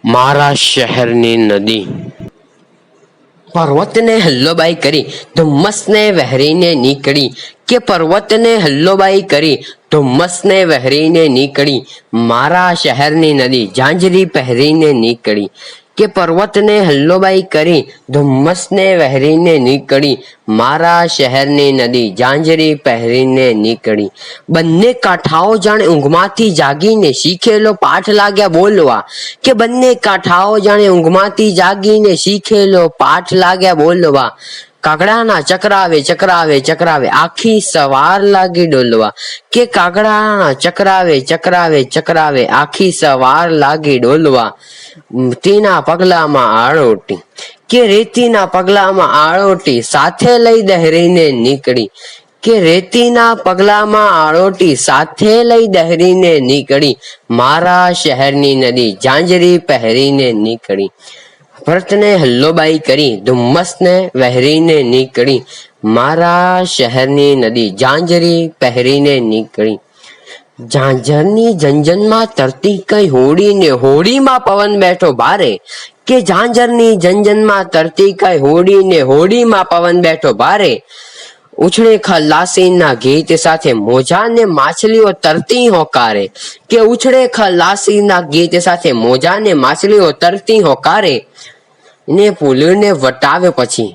મારા શહેરની નદી પર્વતને હલ્લોબાઈ કરી ધુમ્મસને વહેરીને નીકળી કે પર્વતને હલ્લોબાઈ કરી ધુમ્મસને વહેરીને નીકળી મારા શહેરની નદી ઝાંઝરી પહેરીને નીકળી કે પર્વતને હલ્લોબાઈ કરી ધુમ્મસને વહેરીને નીકળી મારા શહેરની નદી ઝાંઝરી પહેરીને નીકળી બંને કાંઠાઓ જાણે ઊંઘમાંથી જાગીને શીખેલો પાઠ લાગ્યા બોલવા કે બંને કાંઠાઓ જાણે ઊંઘમાંથી જાગીને શીખેલો પાઠ લાગ્યા બોલવા કાગડાના ચકરાવે ચકરાવે ચકરાવે આખી સવાર લાગી ડોલવા કે કાગડાના ચકરાવે ચકરાવે ચકરાવે આખી સવાર લાગી ડોલવા રેતીના પગલામાં આળોટી કે રેતીના પગલામાં આળોટી સાથે લઈ દહેરીને નીકળી કે રેતીના પગલામાં આળોટી સાથે લઈ દહેરીને નીકળી મારા શહેરની નદી ઝાંઝરી પહેરીને નીકળી ભરતને હલ્લોબાઈ કરી ધુમ્મસને વહેરીને નીકળી મારા શહેરની નદી ઝાંઝરી પહેરીને નીકળી ઝાંઝરની ઝંઝનમાં તરતી કઈ હોડીને હોડીમાં પવન બેઠો ભારે કે ઝાંઝરની ઝંઝનમાં તરતી કઈ હોડીને હોડીમાં પવન બેઠો ભારે ઉછળે ખલાસીના ગીત સાથે મોજા ને માછલીઓ તરતી હોકારે કે ઉછળે ખલાસીના ગીત સાથે મોજા ને માછલીઓ તરતી હોકારે ને પુલને વટાવ્યો પછી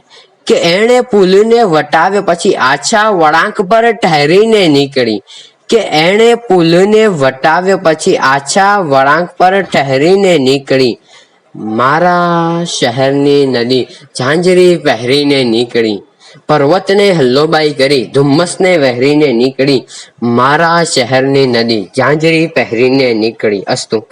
કે એણે પુલને વટાવ્યો પછી આછા વળાંક પર ઠહેરીને નીકળી કે એણે પુલને વટાવ્યો પછી આછા વળાંક પર ઠહેરીને નીકળી મારા શહેરની નદી ઝાંઝરી પહેરીને નીકળી પર્વતને હલ્લોબાઈ કરી ધુમ્મસને વહેરીને નીકળી મારા શહેરની નદી ઝાંઝરી પહેરીને નીકળી. અસ્તુ.